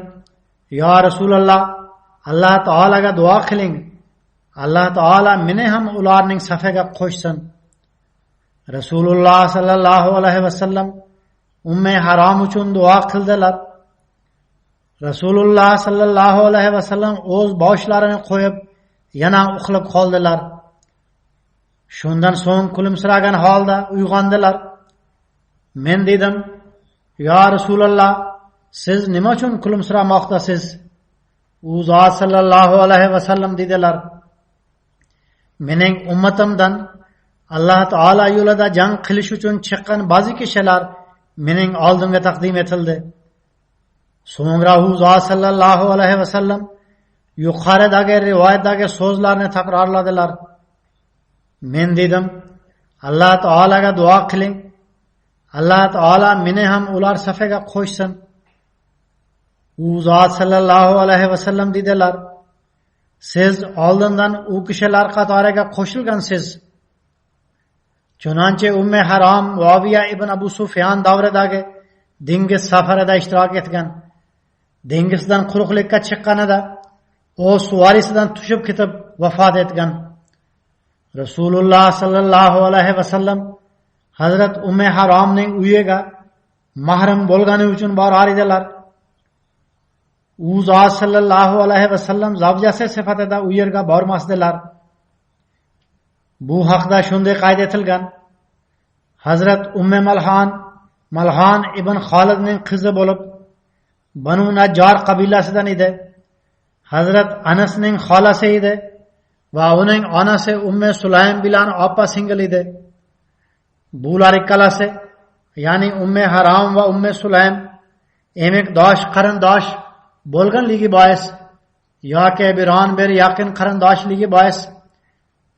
"Yo Rasululloh, Alloh taolaga duo qiling. Alloh taolo meni ham ularning safiga qo'shsin." Rasululloh sallallohu alayhi vasallam Umme Harom uchun duo qildilar. Rasululloh sallallohu alayhi vasallam o'z boshlarini qo'yib yana uxlab qoldilar. Shundan so'ng kulimsiragan holda uyg'ondilar. Men dedim: "Yo Rasululloh, siz nima uchun kulimsiramoqdasiz?" U zot sallallohu alayhi vasallam dedilar: "Mening ummatimdan Alloh taolo yo'lida jang qilish uchun chiqqan ba'zi kishilar mening oldimga taqdim etildi." So'ngra u zot sallallohu alayhi vasallam yuqoridagi rivoyatdagi so'zlarni takrorladilar. Men dedim: "Alloh taolaga duo qiling. Alloh taolo meni ham ular safiga qo'shsin." U zot sallallohu alayhi vasallam dedilar: "Siz oldindan u kishilar qatoriga qo'shilgansiz." Chunonchi Umme Harom Muaviya ibn Abu Sufyan davridagi dengiz safarida ishtirok etgan. Dengizdan quruqlikka chiqqanida u suvarisidan tushib ketib vafot etgan. Rasululloh sallallohu alayhi vasallam Hazrat Umme Haromning uyiga mahram bo'lgani uchun borar edilar. U zot sallallohu alayhi vasallam zavjasi sifatida u yerga bormasdilar. Bu haqda shunday qayd etilgan: Hazrat Umme Malhon ibn Xolidning qizi bo'lib, Banu Najjar qabilasidan edi. Hazrat Anasning xolasi edi va uning onasi Umme Sulaym bilan opa-singil edi. Bular ikkalasi, ya'ni Umme Harom va Umme Sulaym emikdosh qarindosh bo'lganligi bois yoki biron bir yaqin qarindoshligi bois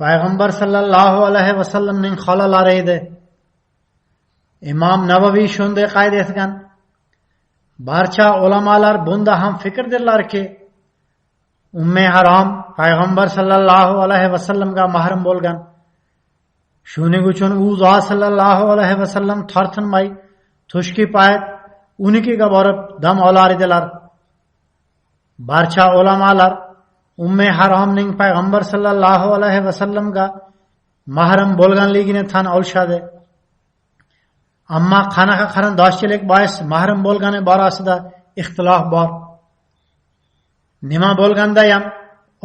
payg'ambar sallallohu alayhi vasallamning xolalari edi. Imom Navaviy shunday qayd etgan: barcha ulamolar bunda ham fikrdirlarki, Umme Harom payg'ambar sallallohu alayhi vasallamga mahrum bo'lgan. Shuning uchun u zot sallallohu alayhi vasallam tortinmay tushki payt unikiga borib dam olar edilar. Barcha ulamolar Umme Haromning payg'ambar sallallohu alayhi vasallamga mahrum bo'lganligini tan olishadi. Ammo qanaqa qarindoshchilik bois mahrum bo'lgani borasida ixtilof bor. Nima bo'lganda ham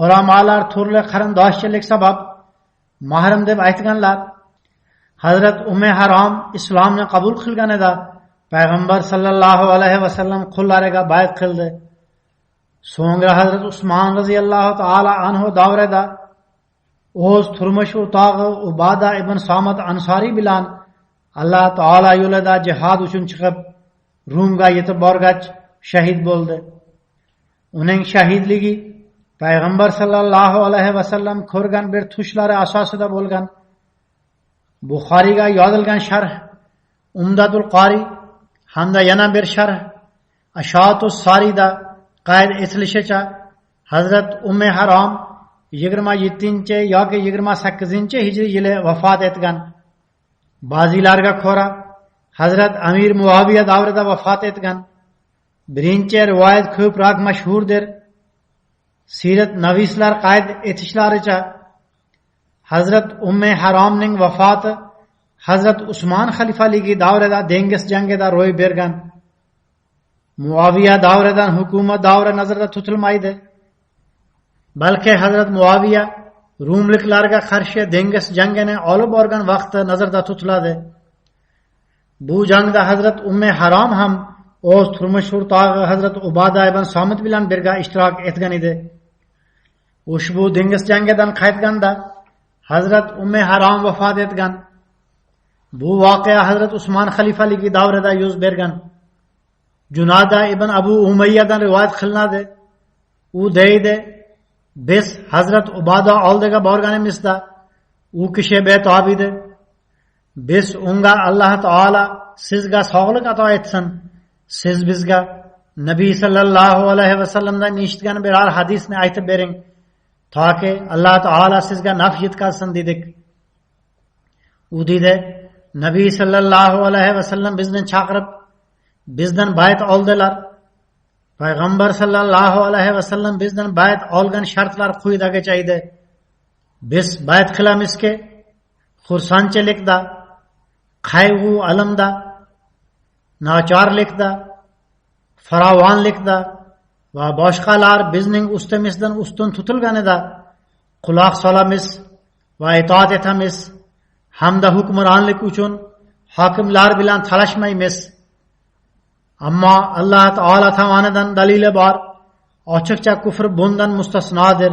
ulamolar turli qarindoshchilik sabab mahrum deb aytganlar. Hazrat Umme Harom islomni qabul qilganida payg'ambar sallallohu alayhi vasallam qullariga bay'at qildi. So'ngra Hazrat Usmon roziyallohu taala anhu davrida o'z turmush o'rtog'i Ubada ibn Somit Ansoriy bilan Alloh taolo yo'lida jihad uchun chiqib Rumga yetib borgach shahid bo'ldi. Uning shahidligi payg'ambar sallallohu alayhi vasallam ko'rgan bir tushlari asosida bo'lgan. Buxoriyga yozilgan sharh Umdatul Qori hamda yana bir sharh Ashatus Sarida qayd etilishicha Hazrat Umme Harom 27 yoki 28 hijriy yili vafot etgan. Ba'zilarga ko'ra Hazrat Amir Muaviya davrida vafot etgan. Birinchi rivoyat ko'proq mashhurdir. Sirat navislar qayd etishlaricha Hazrat Umme Haromning vafoti Hazrat Usmon xalifaligi davrida dengiz jangida ro'y bergan. Muaviya davridan hukumat davri nazarda tutilmaydi. Balki Hazrat Muaviya Rumliklarga qarshi dengiz jangini olib borgan vaqti nazarda tutiladi. bu jangda hazrat Umme Harom ham o'z turmush o'rtog'i hazrat Ubada ibn Somit bilan birga ishtirok etgan edi. Ushbu dengiz jangidan qaytganda hazrat Umme Harom vafot etgan. Bu voqea hazrat Usmon xalifaligi davrida yuz bergan. Junada ibn Abu Umayyadan rivoyat qilinadi. U deydi, biz hazrat Ubada oldiga borganimizda u kishi betob edi. Biz unga Alloh taolo sizga sog'lik ato etsin, siz bizga Nabiy sallallohu alayhi vasallamdan eshitgan biror hadisni aytib bering, toki Alloh taolo sizga naf yetkazsin dedik. U dedi, Nabiy sallallohu alayhi vasallam bizni chaqirib bizdan bayt oldilar. Payg'ambar sallallohu alayhi vasallam bizdan bayt olgan shartlar quyidagicha edi. Biz bayt qilamizki, xursandchilikda, qayg'u alamda, nochorlikda, farovonlikda va boshqalar bizning ustimizdan ustun tutilganida quloq solamiz va itoat etamiz, hamda hukmronlik uchun hokimlar bilan talashmaymiz. Ammo Alloh taolo tomonidan dalili bor, ochiqcha kufr bundan mustasnodir.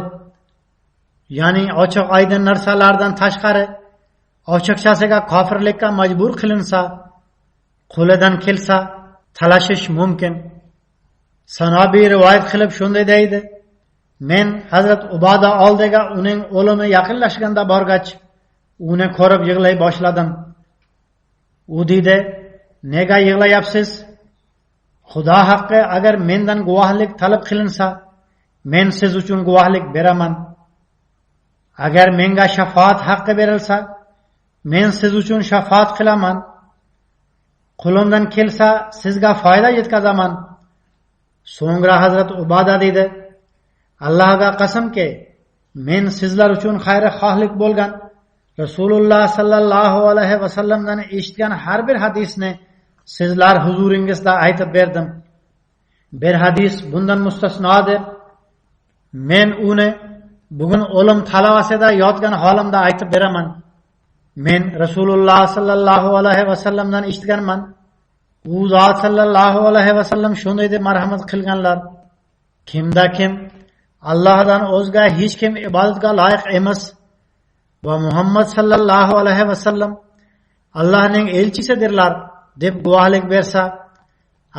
Ya'ni ochiq oydin narsalardan tashqari ochiqchasiga kofirlikka majbur qilinsa, qo'lidan kelsa talashish mumkin. Sanobiy rivoyat qilib shunday deydi: men hazrat Ubada oldiga uning o'limi yaqinlashganda borgach, uni ko'rib yig'lay boshladim. U dedi, nega yig'layapsiz? Xudo haqqi, agar mendan guvohlik talab qilinsa, men siz uchun guvohlik beraman. Agar menga shafaat haqqi berilsa, men siz uchun shafaat qilaman. Qo'limdan kelsa, sizga foyda yetkazaman. So'ngra hazrat Ubada dedi, Allohga qasamki, men sizlar uchun xayrixohlik bo'lgan Rasululloh sallallohu alayhi vasallamdan eshitgan har bir hadisni sizlar huzuringizda aytib berdim. Bir hadis bundan mustasnodir. Men uni bugun o'lim talavasida yotgan holimda aytib beraman. Men Rasululloh sallallohu alayhi vasallamdan eshitganman. U zot sallallohu alayhi vasallam shunday deb marhamat qilganlar: kimda kim Allohdan o'zga hech kim ibodatga loyiq emas va Muhammad sallallohu alayhi vasallam Allohning elchisidirlar deb guvohlik bersa,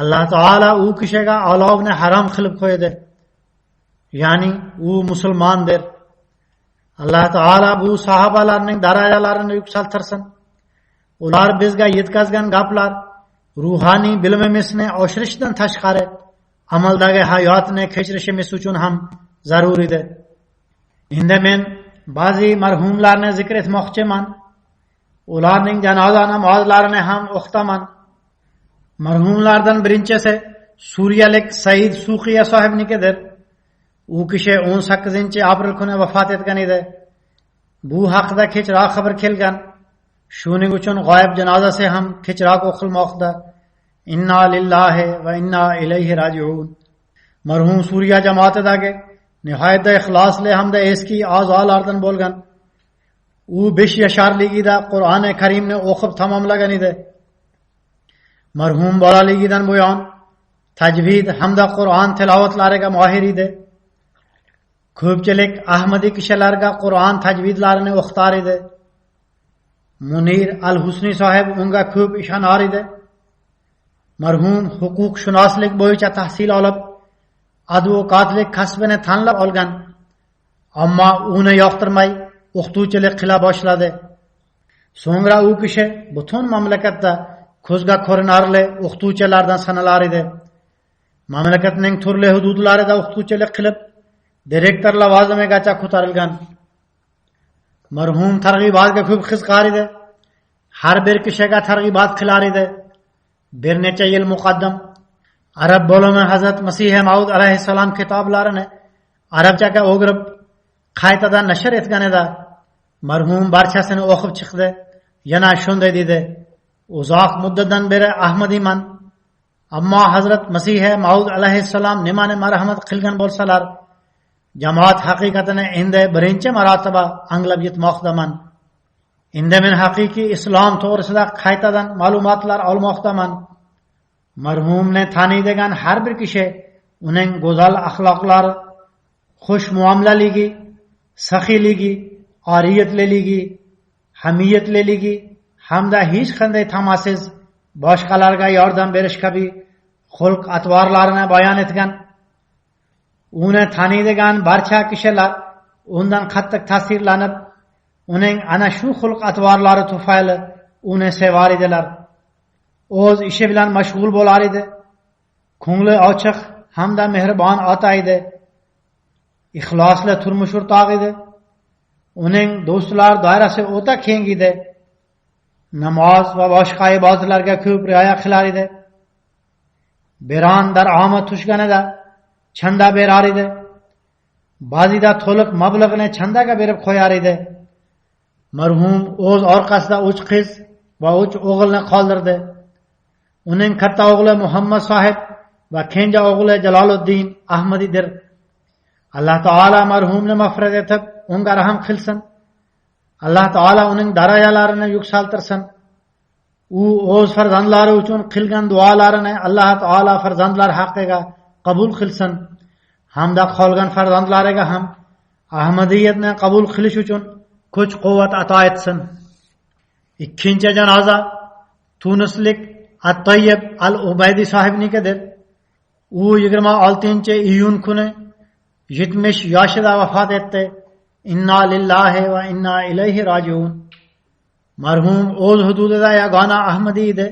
Alloh taolo u kishiga olovni harom qilib qo'ydi. Ya'ni u musulmondir. Alloh taolo bu sahobalarning darajalarini yuksaltirsin. Ular bizga yetkazgan gaplar ruhoniy bilimimizni oshirishdan tashqari amaldagi hayotni kechirishimiz uchun ham zarur edi. Endi men ba'zi marhumlarni zikr etmoqchiman. Ularning janoza namozlarini ham o'qitaman. Marhumlardan birinchisi suriyalik Said Suqiya sohibnikidir. U kishi 18-aprel kuni vafot etgan edi. Bu haqida kechroq xabar kelgan. Shuning uchun g'oyib janozasi ham kechroq o'qilmoqda. Inna lillahi va inna ilayhi rajiun. Marhum Suriya jamoatidagi nihoyatda ixlosli hamda eski a'zolardan bo'lgan. U 5 yasharligida Qur'oni Karimni o'qib tamomlagan edi. Marhum bolaligidan buyon tajvid hamda Qur'on tilovatlariga mohir edi. Ko'pchilik Ahmadiy kishilarga Qur'on tajvidlarini o'qitar edi. Munir al-Husni sohib unga ko'p ishonar edi. Marhum huquqshunoslik bo'yicha tahsil olib, advokatlik kasbini tanlab olgan. Ammo uni yoqtirmay o'qituvchilik qila boshladi. So'ngra u kishi butun mamlakatda ko'zga ko'rinarli o'qituvchilardan sanalar edi. Mamlakatning turli hududlarida o'qituvchilik qilib, direktor lavozimigacha ko'tarilgan. Marhum targ'ibotga ko'p qiziqar edi. Har bir kishiga targ'ibot qilar edi. Bir necha yil muqaddam arab bo'limi Hazrat Masih Maud alayhissalom kitoblarini arabchaga o'girib qaytadan nashr etgan edi. Marhum barchasini o'qib chiqdi. Yana shunday dedi: uzoq muddatdan beri Ahmadiyman. Ammo Hazrat Masih Maud alayhissalom nimani marhamat qilgan bo'lsalar, jamoat haqiqatini endi birinchi marotaba anglab yetmoqdaman. endi men haqiqiy islom to'g'risida qaytadan ma'lumotlar olmoqdaman. Marhumni taniydigan har bir kishi uning go'zal axloqlari, xush muomalaligi, saxiyligi, oriyatliligi, hamiyatliligi hamda hech qanday tamasiz boshqalarga yordam berish kabi xulq atvorlarini bayon etgan. Uni taniydigan barcha kishilar undan qattiq ta'sirlanib, uning ana shu xulq atvorlari tufayli uni sevar edilar. O'z ishi bilan mashg'ul bo'lar edi. Ko'ngli ochiq hamda mehribon ota edi. Ixlosli turmush o'rtog'i edi. Uning do'stlar doirasi o'ta keng edi. Namoz va boshqa ibodatlarga ko'p rioya qilar edi. Biron daromad tushganida chanda berar edi. Ba'zida to'liq mablag'ini chandaga berib qo'yar edi. Marhum o'z orqasida 3 qiz va 3 o'g'ilni qoldirdi. Uning katta o'g'li Muhammad Sohib va kenja o'g'li Jaloluddin Ahmadidir. Alloh taolo marhumni mag'firat etib, unga rahim qilsin. Alloh taolo uning darajalarini yuksaltirsin. U o'z farzandlari uchun qilgan duolarini Alloh taolo farzandlar haqqiga qabul qilsin. Hamda qolgan farzandlariga ham Ahmadiyatni qabul qilish uchun kuch-quvvat ato etsin. Ikkinchi janoza Tunislik At-Tayyib Al-Ubaydi sohibnikidir. U 26-iyun kuni 70 yoshida vafot etdi. Inna lillahi va inna ilayhi rajiun. Marhum o'z hududida yagona Ahmadi edi.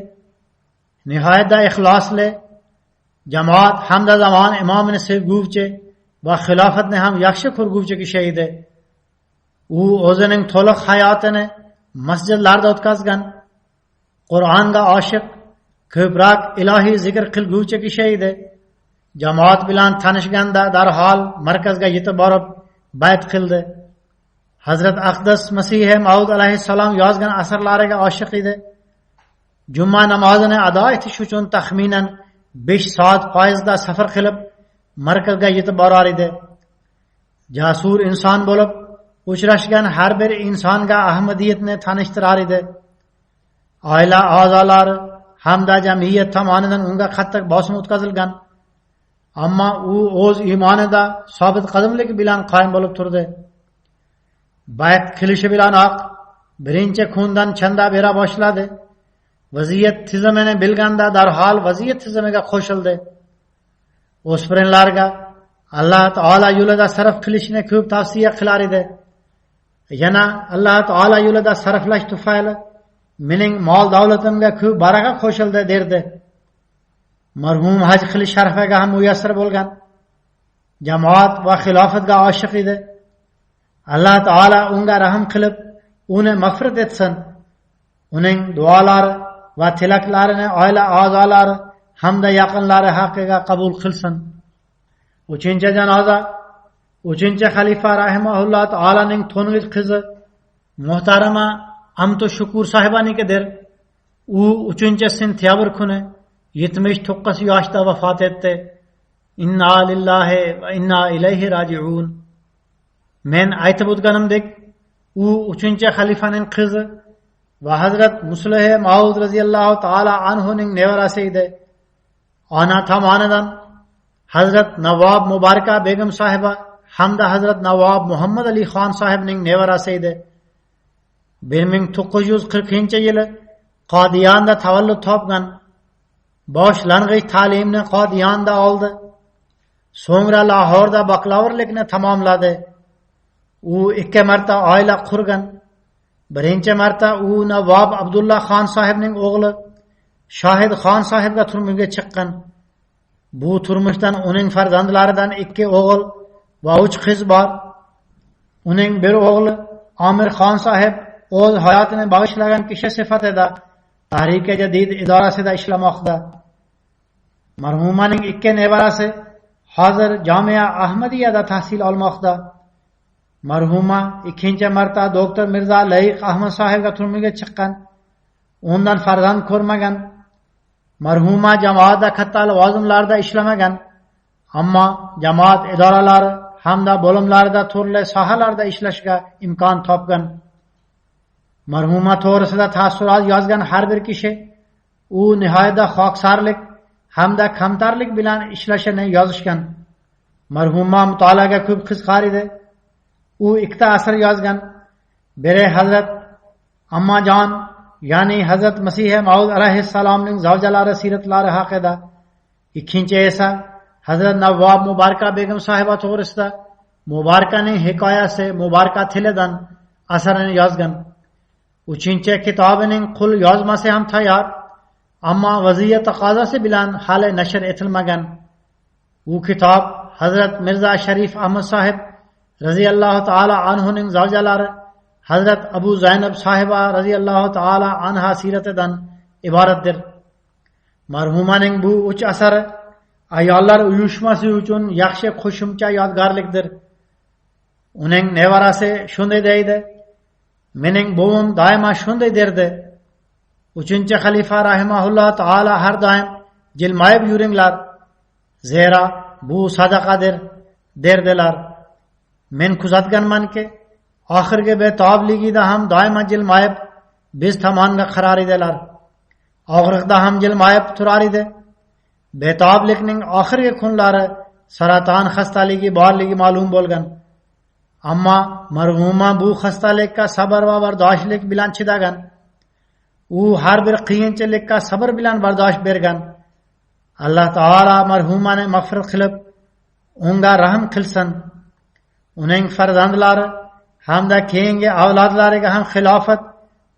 Nihoyatda ixlosli, jamoat hamda zamon imomini sevguvchi va xilofatni ham yaxshi ko'rguvchi kishi edi. U o'zining to'liq hayotini masjidlarda o'tkazgan, Qur'onga oshiq, ko'proq ilohiy zikr qilguvchi kishi edi. Jamoat bilan tanishganda darhol markazga yetib borib bayt qildi. Hazrat Aqdas Masih Maud alayhissalom yozgan asarlariga oshiq edi. Juma namozini ado etish uchun taxminan 5 soat poyezdda safar qilib markazga yetib borar edi. Jasur inson bo'lib, uchrashgan har bir insonga Ahmadiyatni tanishtirar edi. Oila a'zolari hamda jamiyat tomonidan unga qattiq bosim o'tkazilgan. Ammo u o'z iymonida sobit qadamlik bilan qoyim bo'lib turdi. Bayt qilishi bilanoq birinchi kundan chanda bera boshladi. Vaziyat tizimini bilganda darhol vaziyat tizimiga qo'shildi. O'spirinlarga Alloh taolo yo'lida sarf qilishni ko'p tavsiya qilar edi. Yana Alloh taolo yo'lida sarflash tufayli mening mol davlatimga ko'p baraka qo'shildi derdi. Marhum haj qilish sharafiga ham muyassar bo'lgan. Jamoat va xilofatga oshiq edi. Alloh taolo unga rahim qilib, uni mag'firat etsin. Uning duolari va tilaklarini oila a'zolari hamda yaqinlari haqqiga qabul qilsin. 3-chi janoza 3-chi xalifa rahimahulloh taolaning to'ng'ich qizi muhtarama Amtu Shukur sahibanikidir. U 3-sentyabr kuni 79 yoshda vafot etdi. Inna lillahi va inna ilayhi rajiun. Men aytib o'tganimdek, u 3-xalifaning qizi va Hazrat Muslih Maud radhiyallohu taala anhuning nevarasi edi. Ona tomonidan Hazrat Navob Mubaraka begim sohiba hamda Hazrat Navob Muhammad Ali Xon sohibning nevarasi edi. 1940-yili Qodiyonda tavallud topgan. Boshlang'ich ta'limni Qodiyonda oldi. So'ngra Lahorda bakalavrlikni tamomladi. U 2 marta oila qurgan. Birinchi marta u Navob Abdullah Xon sohibning o'g'li Shohid Xon sohibga turmushga chiqqan. Bu turmushdan uning farzandlaridan 2 o'g'il va 3 qiz bor. Uning bir o'g'li Amir Xon sohib o'z hayotini bag'ishlagan kishi sifatida Tahrik-i Jadid idorasida ishlamoqda. Marhumaning 2 nevarasi hozir Jamia Ahmadiyada tahsil olmoqda. Marhuma 2-chi marta doktor Mirza Layiq Ahmad sohibga turmushga chiqqan. Undan farzand ko'rmagan. Marhuma jamoatda katta lavozimlarda ishlamagan, ammo jamoat idoralari hamda bo'limlarida turli sohalarda ishlashga imkon topgan. Marhuma to'g'risida taassurot yozgan har bir kishi u nihoyatda xoksarlik hamda kamtarlik bilan ishlashini yozishgan. Marhuma mutolaaga ko'p qiziqar edi. U ikkita asar yozgan. Biri Hazrat Ammajon, ya'ni Hazrat Masih Maud alayhissalomning zavjalari siratlari haqida. Ikkinchi esa Hazrat Navvob Mubaraka begim sohiba to'g'risida Mubarakaning hikoyasi Mubaraka tilidan asarini yozgan. Uchinchi kitobining qul yozmasi ham tayyor, ammo vaziyat taqozosi bilan hali nashr etilmagan. Bu kitob Hazrat Mirza Sharif Ahmad sohib radhiyallohu ta'ala anhuning zavjalari Hazrat Abu Zaynab sohiba radhiyallohu ta'ala anha siratidan iboratdir. Marhumaning bu 3 asari ayollar uyushmasi uchun yaxshi qo'shimcha yodgorlikdir. Uning nevarasi shunday deydi: "Mening buvim doimo shunday derdi. 3-xalifa rahimahulloh taolo har doim jilmayib yuringlar, zero bu sadaqadir" derdilar. Men kuzatganmanki, oxirgi betobligida ham doimo jilmayib biz tomonga qarar edilar. Og'riqda ham jilmayib turar edi. Betoblikning oxirgi kunlari saraton xastaligi borligi ma'lum bo'lgan. Ammo marhuma bu xastalikka sabr va bardoshlik bilan chidagan. U har bir qiyinchilikka sabr bilan bardosh bergan. Alloh taolo marhumani mag'firat qilib, unga rahm qilsin. Uning farzandlari hamda keyingi avlodlariga ham xilofat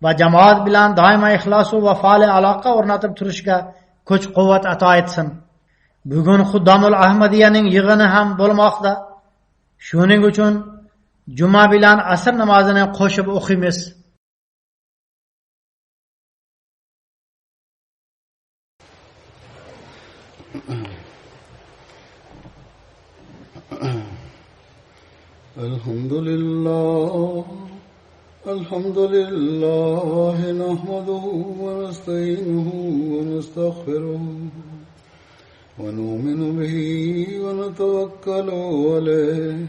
va jamoat bilan doimo ixlos va faol aloqa o'rnatib turishga kuch-quvvat ato etsin. Bugun Xuddamul Ahmadiyaning yig'ini ham bo'lmoqda. Shuning uchun juma bilan asr namozini qo'shib o'qiymiz. Alhamdulillah nahmaduhu wa nasta'inuhu wa nastaghfiruh wa nu'minu bihi wa natawakkalu alayhi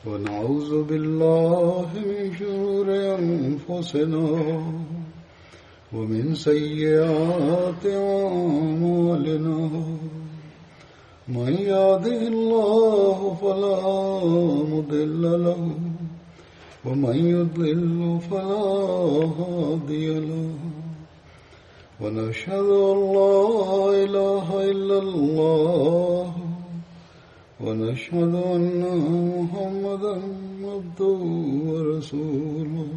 wa na'udzu billahi min shururi anfusina wa min sayyiati a'malina. من يهده الله فلا مضل له ومن يضلل فلا هادي له ونشهد أن لا إله إلا الله ونشهد أن محمدا عبده ورسوله.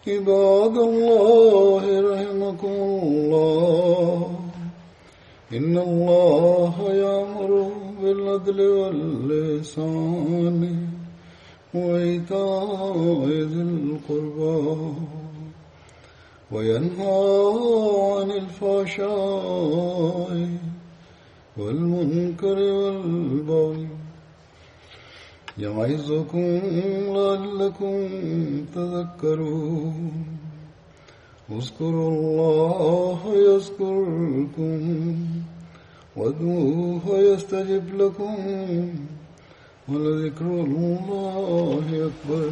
عباد الله رحمكم الله، إن الله يأمر بالعدل والإحسان وإيتاء ذي القربى وينهى عن الفحشاء والمنكر والبغي يعظكم لعلكم تذكرون. اذكروا الله يذكركم وادعوه يستجب لكم ولذكر الله أكبر.